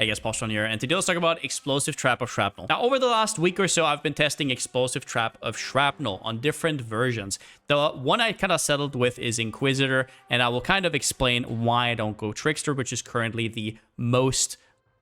I guess, Palsteron here, and today let's talk about Explosive Trap of Shrapnel. Now, over the last week or so, I've been testing Explosive Trap of Shrapnel on different versions. The one I kind of settled with is Inquisitor, and I will kind of explain why I don't go Trickster, which is currently the most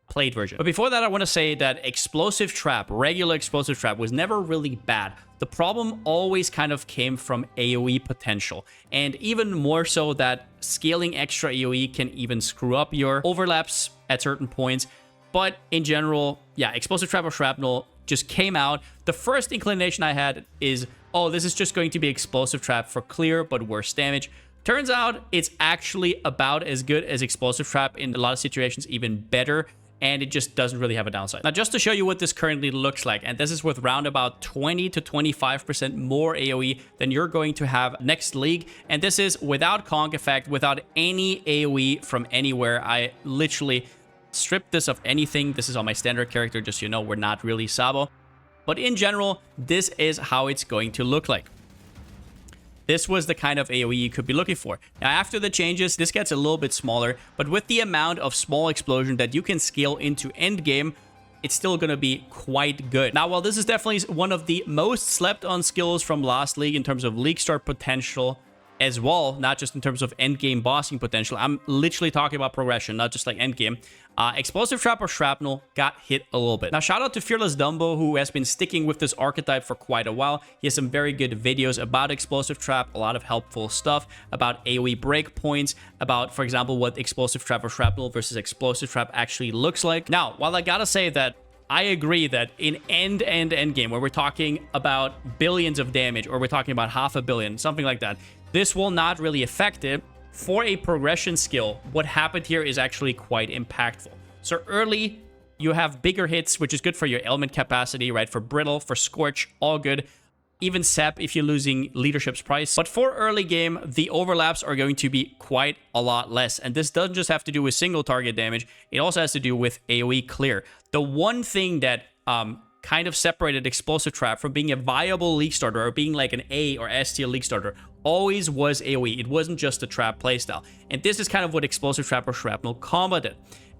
played version. But before that, I want to say that Explosive Trap, regular Explosive Trap, was never really bad. The problem always kind of came from AoE potential, and even more so that scaling extra AoE can even screw up your overlaps at certain points. But in general, yeah, Explosive Trap of Shrapnel just came out. The first inclination I had is, oh, this is just going to be Explosive Trap for clear but worse damage. Turns out it's actually about as good as Explosive Trap, in a lot of situations even better, and it just doesn't really have a downside. Now, just to show you what this currently looks like, and this is with round about 20 to 25% more AoE than you're going to have next league, and this is without conk effect, without any AoE from anywhere. I literally stripped this of anything. This is on my standard character, just so you know, we're not really Sabo. But in general, this is how it's going to look like. This was the kind of AoE you could be looking for. Now, after the changes, this gets a little bit smaller, but with the amount of small explosion that you can scale into endgame, it's still going to be quite good. Now, while this is definitely one of the most slept on skills from last league in terms of league start potential as well, not just in terms of endgame bossing potential, I'm literally talking about progression, not just like endgame. Explosive Trap or Shrapnel got hit a little bit. Now, shout out to Fearless Dumbo, who has been sticking with this archetype for quite a while. He has some very good videos about Explosive Trap, a lot of helpful stuff about AoE breakpoints, about, for example, what Explosive Trap or Shrapnel versus Explosive Trap actually looks like. Now, while I gotta say that I agree that in endgame, where we're talking about billions of damage, or we're talking about 500 million, something like that, this will not really affect it. For a progression skill, what happened here is actually quite impactful. So early, you have bigger hits, which is good for your element capacity, right? For Brittle, for Scorch, all good. Even Sep if you're losing Leadership's Price. But for early game, the overlaps are going to be quite a lot less. And this doesn't just have to do with single target damage. It also has to do with AoE clear. The one thing that kind of separated Explosive Trap from being a viable league starter, or being like an A or S tier league starter, always was AoE. It wasn't just a trap playstyle. And this is kind of what Explosive Trap or Shrapnel combated.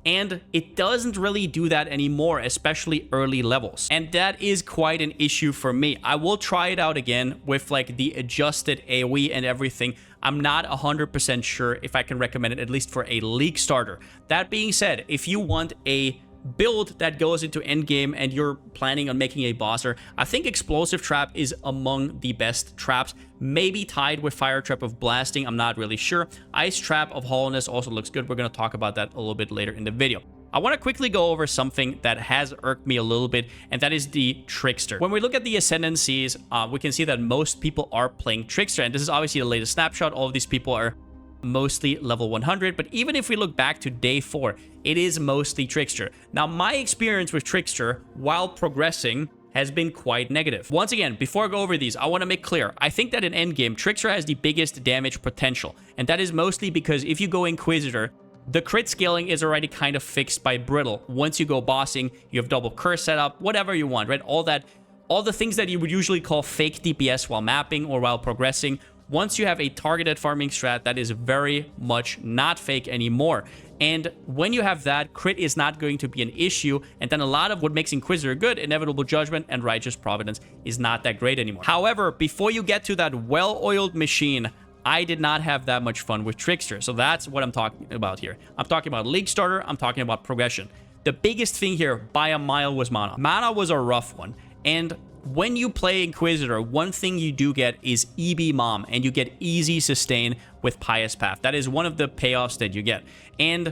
And it doesn't really do that anymore, especially early levels. And that is quite an issue for me. I will try it out again with like the adjusted AoE and everything. I'm not 100% sure if I can recommend it, at least for a league starter. That being said, if you want a build that goes into endgame and you're planning on making a bosser, I think Explosive Trap is among the best traps, maybe tied with Fire Trap of Blasting. I'm not really sure. Ice Trap of Hollowness also looks good. We're going to talk about that a little bit later in the video. I want to quickly go over something that has irked me a little bit, and that is the Trickster. When we look at the ascendancies, we can see that most people are playing Trickster, and this is obviously the latest snapshot. All of these people are mostly level 100, but even if we look back to day 4, it is mostly Trickster. Now, my experience with Trickster while progressing has been quite negative. Once again, before I go over these, I want to make clear, I think that in endgame, Trickster has the biggest damage potential, and that is mostly because if you go Inquisitor, the crit scaling is already kind of fixed by Brittle. Once you go bossing, you have double curse setup, whatever you want, right? All the things that you would usually call fake DPS while mapping or while progressing, once you have a targeted farming strat, that is very much not fake anymore. And when you have that, crit is not going to be an issue. And then a lot of what makes Inquisitor good, Inevitable Judgment and Righteous Providence, is not that great anymore. However, before you get to that well-oiled machine, I did not have that much fun with Trickster. So that's what I'm talking about here. I'm talking about league starter. I'm talking about progression. The biggest thing here by a mile was mana. Mana was a rough one. And when you play Inquisitor, one thing you do get is EB Mom, and you get easy sustain with Pious Path. That is one of the payoffs that you get. And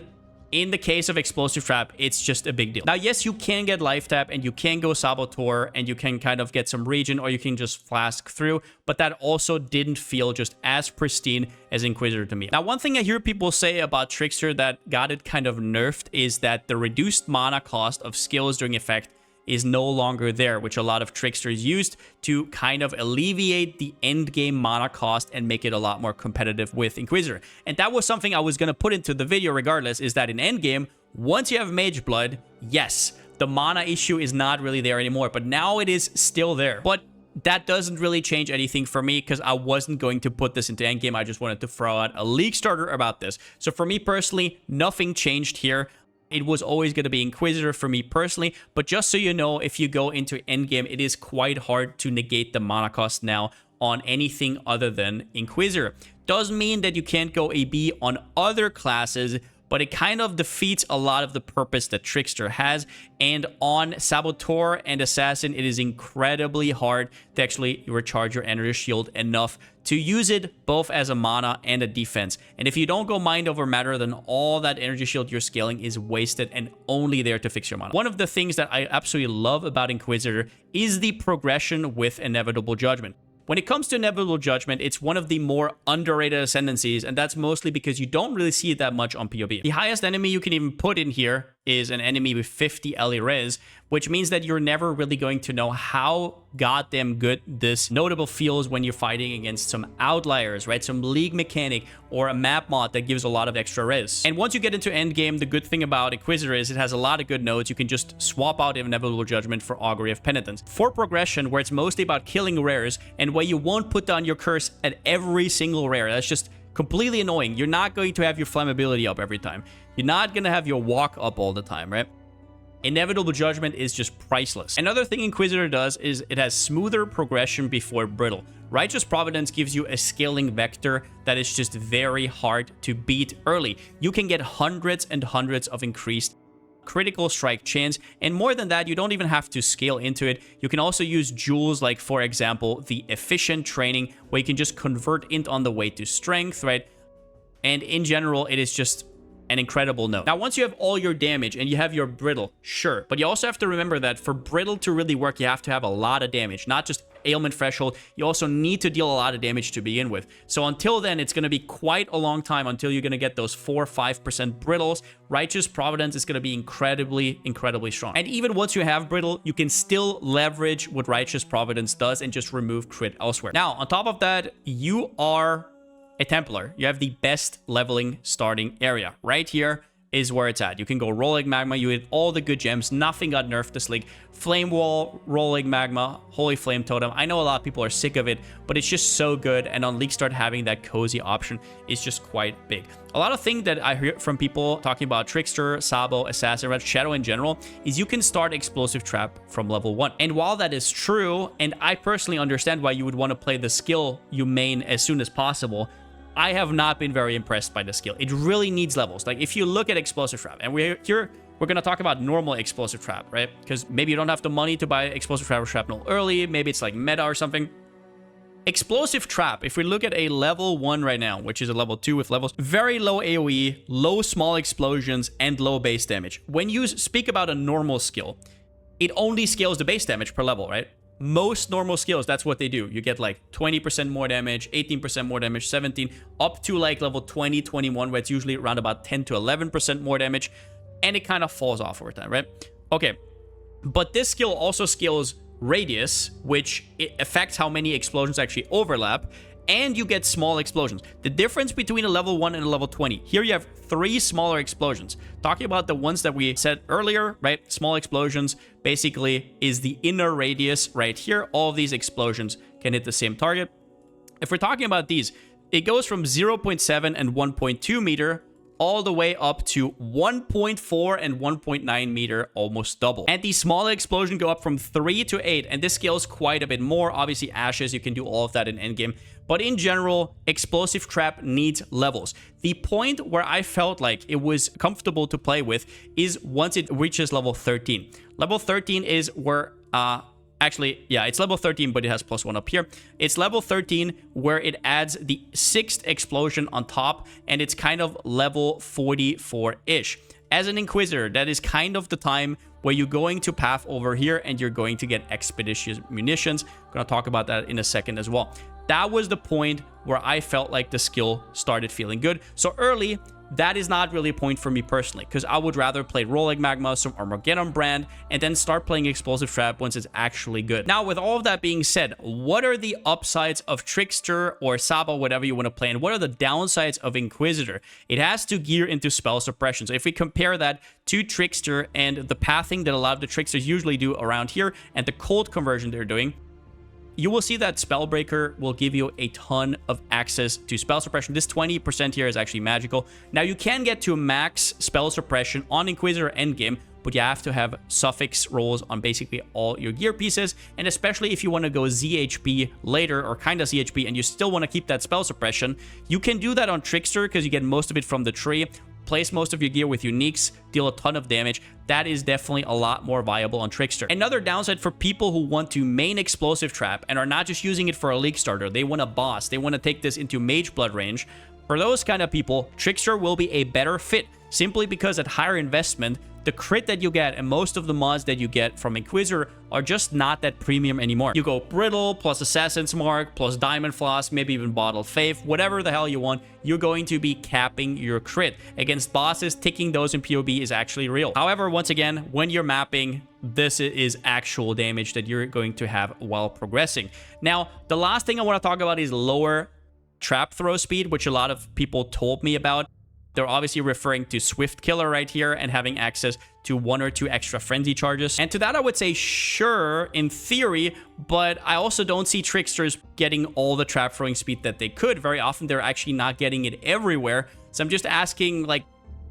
in the case of Explosive Trap, it's just a big deal. Now, yes, you can get Life Tap, and you can go Saboteur, and you can kind of get some regen, or you can just flask through, but that also didn't feel just as pristine as Inquisitor to me. Now, one thing I hear people say about Trickster that got it kind of nerfed is that the reduced mana cost of skills during effect is no longer there, which a lot of Tricksters used to kind of alleviate the end game mana cost and make it a lot more competitive with Inquisitor. And that was something I was going to put into the video regardless, is that in end game, once you have Mage Blood, yes, the mana issue is not really there anymore, but now it is still there. But that doesn't really change anything for me because I wasn't going to put this into endgame. I just wanted to throw out a league starter about this. So for me personally, nothing changed here. it was always going to be Inquisitor for me personally. But just so you know, if you go into endgame, it is quite hard to negate the mana cost now on anything other than Inquisitor. Doesn't mean that you can't go AB on other classes, but it kind of defeats a lot of the purpose that Trickster has. And on Saboteur and Assassin, it is incredibly hard to actually recharge your energy shield enough to use it both as a mana and a defense. And if you don't go Mind Over Matter, then all that energy shield you're scaling is wasted and only there to fix your mana. One of the things that I absolutely love about Inquisitor is the progression with Inevitable Judgment. When it comes to Inevitable Judgment, it's one of the more underrated ascendancies, and that's mostly because you don't really see it that much on PoE. The highest enemy you can even put in here is an enemy with 50 LE res, which means that you're never really going to know how goddamn good this notable feels when you're fighting against some outliers, right? Some league mechanic or a map mod that gives a lot of extra res. And once you get into endgame, the good thing about Inquisitor is it has a lot of good nodes. You can just swap out Inevitable Judgment for Augury of Penitence. For progression, where it's mostly about killing rares and where you won't put down your curse at every single rare, that's just completely annoying. You're not going to have your flammability up every time. You're not going to have your walk up all the time, right? Inevitable Judgment is just priceless. Another thing Inquisitor does is it has smoother progression before Brittle. Righteous Providence gives you a scaling vector that is just very hard to beat early. You can get hundreds and hundreds of increased critical strike chance, and more than that, you don't even have to scale into it. You can also use jewels like, for example, the Efficient Training, where you can just convert int on the way to strength, right? And in general, it is just an incredible node. Now, once you have all your damage and you have your Brittle, sure, but you also have to remember that for Brittle to really work, you have to have a lot of damage, not just ailment threshold. You also need to deal a lot of damage to begin with. So until then, it's going to be quite a long time until you're going to get those 4-5% Brittles. Righteous Providence is going to be incredibly strong. And even once you have Brittle, you can still leverage what Righteous Providence does and just remove crit elsewhere. Now, on top of that, you are a Templar. You have the best leveling starting area. Right here is where it's at. You can go Rolling Magma. You hit all the good gems. Nothing got nerfed this league. Flame Wall, Rolling Magma, Holy Flame Totem. I know a lot of people are sick of it, but it's just so good. And on League Start, having that cozy option is just quite big. A lot of things that I hear from people talking about Trickster, Sabo, Assassin, Red Shadow in general is you can start Explosive Trap from level 1. And while that is true, and I personally understand why you would want to play the skill you main as soon as possible, I have not been very impressed by the skill. It really needs levels. Like, if you look at Explosive Trap, and we're going to talk about normal Explosive Trap, right? Because maybe you don't have the money to buy Explosive Trap or Shrapnel early. Maybe it's like meta or something. Explosive Trap, if we look at a level 1 right now, which is a level 2 with levels, very low AoE, low small explosions, and low base damage. When you speak about a normal skill, it only scales the base damage per level, right? Most normal skills, that's what they do. You get like 20% more damage, 18% more damage, 17, up to like level 20, 21, where it's usually around about 10 to 11% more damage, and it kind of falls off over time, right? Okay, but this skill also scales radius, which it affects how many explosions actually overlap, and you get small explosions. The difference between a level 1 and a level 20, here you have 3 smaller explosions. Talking about the ones that we said earlier, right? Small explosions basically is the inner radius right here. All of these explosions can hit the same target. If we're talking about these, it goes from 0.7 and 1.2 meter all the way up to 1.4 and 1.9 meter, almost double. And the smaller explosion go up from 3 to 8, and this scales quite a bit more. Obviously, Ashes, you can do all of that in endgame. But in general, Explosive Trap needs levels. The point where I felt like it was comfortable to play with is once it reaches level 13. Level 13 is where... Actually, yeah, it's level 13, but it has +1 up here. It's level 13 where it adds the 6th explosion on top, and it's kind of level 44-ish. As an Inquisitor, that is kind of the time where you're going to path over here and you're going to get Expeditious Munitions. I'm going to talk about that in a second as well. That was the point where I felt like the skill started feeling good. So early, that is not really a point for me personally, because I would rather play Rolling Magma, some Armageddon brand, and then start playing Explosive Trap once it's actually good. Now, with all of that being said, what are the upsides of Trickster or Sabo, whatever you want to play, and what are the downsides of Inquisitor? It has to gear into spell suppression. So if we compare that to Trickster and the pathing that a lot of the Tricksters usually do around here, and the cold conversion they're doing, you will see that Spellbreaker will give you a ton of access to spell suppression. This 20% here is actually magical. Now, you can get to max spell suppression on Inquisitor endgame, but you have to have suffix rolls on basically all your gear pieces, and especially if you want to go ZHP later, or kind of ZHP, and you still want to keep that spell suppression, you can do that on Trickster because you get most of it from the tree. Place most of your gear with uniques, deal a ton of damage. That is definitely a lot more viable on Trickster. Another downside for people who want to main Explosive Trap and are not just using it for a League starter, they want a boss, they want to take this into Mage Blood range. For those kind of people, Trickster will be a better fit, simply because at higher investment, the crit that you get and most of the mods that you get from Inquisitor are just not that premium anymore. You go Brittle, plus Assassin's Mark, plus Diamond Floss, maybe even Bottled Faith, whatever the hell you want, you're going to be capping your crit. Against bosses, ticking those in PoE is actually real. However, once again, when you're mapping, this is actual damage that you're going to have while progressing. Now, the last thing I want to talk about is lower trap throw speed, which a lot of people told me about. They're obviously referring to Swift Killer right here and having access to 1 or 2 extra frenzy charges. And to that, I would say, sure, in theory, but I also don't see Tricksters getting all the trap throwing speed that they could. Very often, they're actually not getting it everywhere. So I'm just asking, like,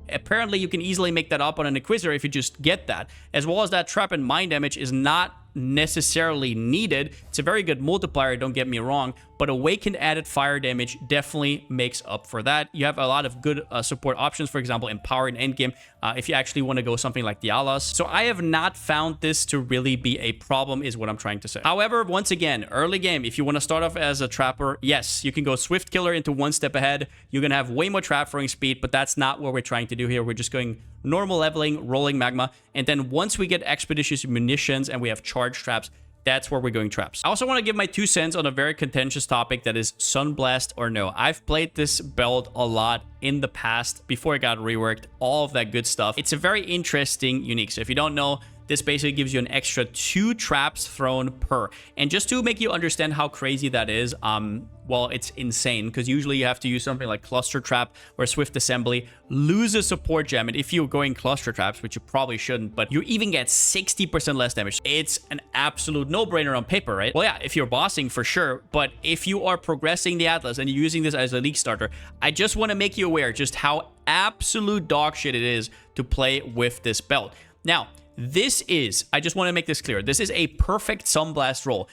apparently you can easily make that up on an Inquisitor if you just get that. As well as that trap and mind damage is not necessarily needed. It's a very good multiplier, don't get me wrong, but Awakened added fire damage definitely makes up for that. You have a lot of good support options, for example, Empower in endgame, if you actually want to go something like Dialas. So I have not found this to really be a problem, is what I'm trying to say. However, once again, early game, if you want to start off as a trapper, yes, you can go Swift Killer into 1 step ahead. You're going to have way more trap throwing speed, but that's not what we're trying to do here. We're just going normal leveling, rolling magma, and then once we get Expeditious Munitions and we have charge traps, that's where we're going traps. I also want to give my 2 cents on a very contentious topic, that is Sunblast or no. I've played this build a lot in the past before it got reworked, all of that good stuff. It's a very interesting unique. So if you don't know, this basically gives you an extra 2 traps thrown per. And just to make you understand how crazy that is, well, it's insane, because usually you have to use something like Cluster Trap or Swift Assembly, lose a support gem, and if you're going Cluster Traps, which you probably shouldn't, but you even get 60% less damage. It's an absolute no-brainer on paper, right? Well, yeah, if you're bossing, for sure, but if you are progressing the Atlas and you're using this as a League starter, I just want to make you aware just how absolute dog shit it is to play with this belt. Now, this is, I just want to make this clear, this is a perfect Sunblast roll.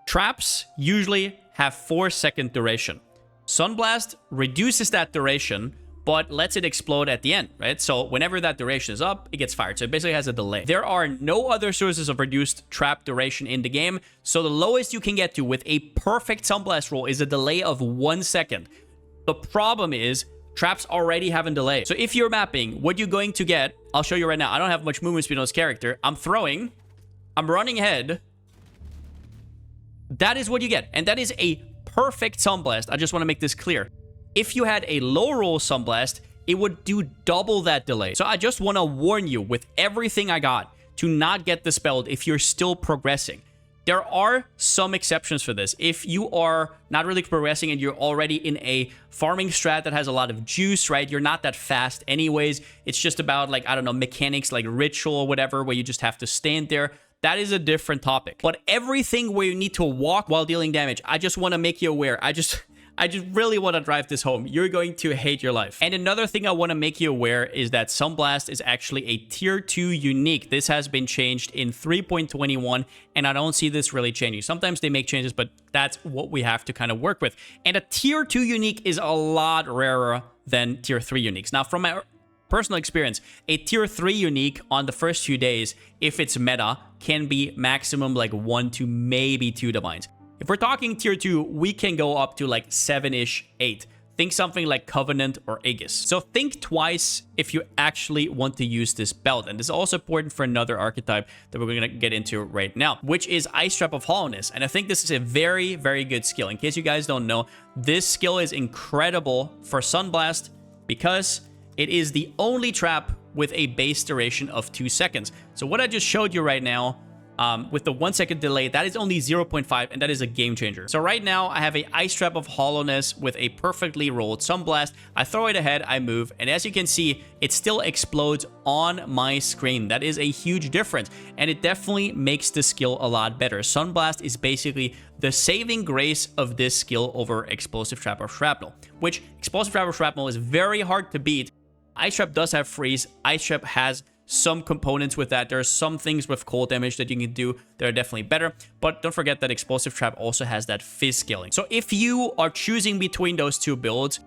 Traps usually have 4-second duration. Sunblast reduces that duration, but lets it explode at the end, right? So whenever that duration is up, it gets fired. So it basically has a delay. There are no other sources of reduced trap duration in the game. So the lowest you can get to with a perfect Sunblast roll is a delay of 1 second. The problem is, traps already have a delay. So if you're mapping, what you're going to get, I'll show you right now. I don't have much movement speed on this character. I'm throwing, I'm running ahead. That is what you get. And that is a perfect Sunblast. I just want to make this clear. If you had a low roll Sunblast, it would do double that delay. So I just want to warn you with everything I got to not get dispelled if you're still progressing. There are some exceptions for this. If you are not really progressing and you're already in a farming strat that has a lot of juice, right? You're not that fast anyways. It's just about, like, I don't know, mechanics like ritual or whatever, where you just have to stand there. That is a different topic. But everything where you need to walk while dealing damage, I just want to make you aware. I just really want to drive this home. You're going to hate your life. And another thing I want to make you aware is that Sunblast is actually a tier 2 unique. This has been changed in 3.21, and I don't see this really changing. Sometimes they make changes, but that's what we have to kind of work with. And a tier 2 unique is a lot rarer than tier 3 uniques. Now, from my personal experience, a tier 3 unique on the first few days, if it's meta, can be maximum like 1 to maybe 2 divines. If we're talking tier 2, we can go up to like 7-ish, 8. Think something like Covenant or Aegis. So think twice if you actually want to use this belt. And this is also important for another archetype that we're going to get into right now, which is Trap of Hollowness. And I think this is a very, very good skill. In case you guys don't know, this skill is incredible for Sunblast because it is the only trap with a base duration of 2 seconds. So what I just showed you right now, with the 1 second delay, that is only 0.5, and that is a game changer. So right now, I have a Ice Trap of Hollowness with a perfectly rolled Sunblast. I throw it ahead, I move, and as you can see, it still explodes on my screen. That is a huge difference, and it definitely makes the skill a lot better. Sunblast is basically the saving grace of this skill over Explosive Trap of Shrapnel, which Explosive Trap of Shrapnel is very hard to beat. Ice Trap does have freeze. Ice Trap has some components with that. There are some things with cold damage that you can do that are definitely better, but don't forget that Explosive Trap also has that fizz scaling. So if you are choosing between those two builds,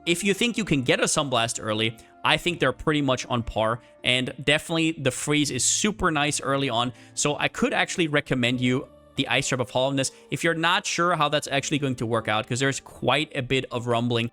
if you think you can get a Sunblast early, I think they're pretty much on par, and definitely the freeze is super nice early on. So I could actually recommend you the Ice Trap of Hollowness if you're not sure how that's actually going to work out, because there's quite a bit of rumbling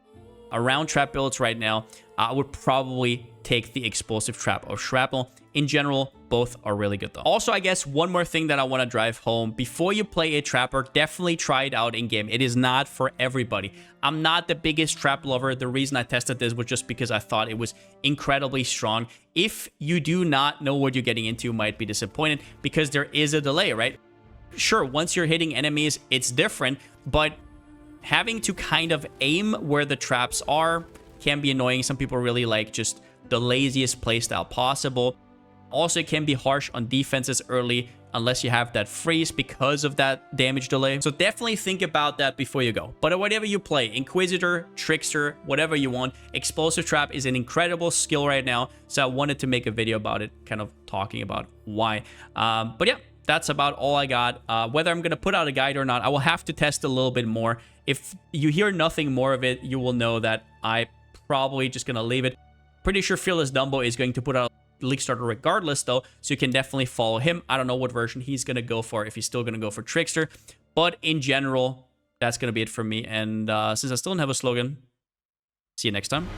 around trap builds right now. I would probably take the Explosive Trap of Shrapnel. In general, both are really good though. Also, I guess one more thing that I want to drive home: before you play a trapper, definitely try it out in game. It is not for everybody. I'm not the biggest trap lover. The reason I tested this was just because I thought it was incredibly strong. If you do not know what you're getting into, you might be disappointed because there is a delay, right? Sure, once you're hitting enemies, it's different, but having to kind of aim where the traps are can be annoying. Some people really like just the laziest playstyle possible. Also, it can be harsh on defenses early unless you have that freeze because of that damage delay. So definitely think about that before you go. But whatever you play, Inquisitor, Trickster, whatever you want, Explosive Trap is an incredible skill right now. So I wanted to make a video about it, kind of talking about why. But yeah, that's about all I got. Whether I'm going to put out a guide or not, I will have to test a little bit more. If you hear nothing more of it, you will know that I probably just going to leave it. Pretty sure Fearless Dumbo is going to put out a League Starter regardless, though, so you can definitely follow him. I don't know what version he's going to go for, if he's still going to go for Trickster. But in general, that's going to be it for me. And since I still don't have a slogan, see you next time.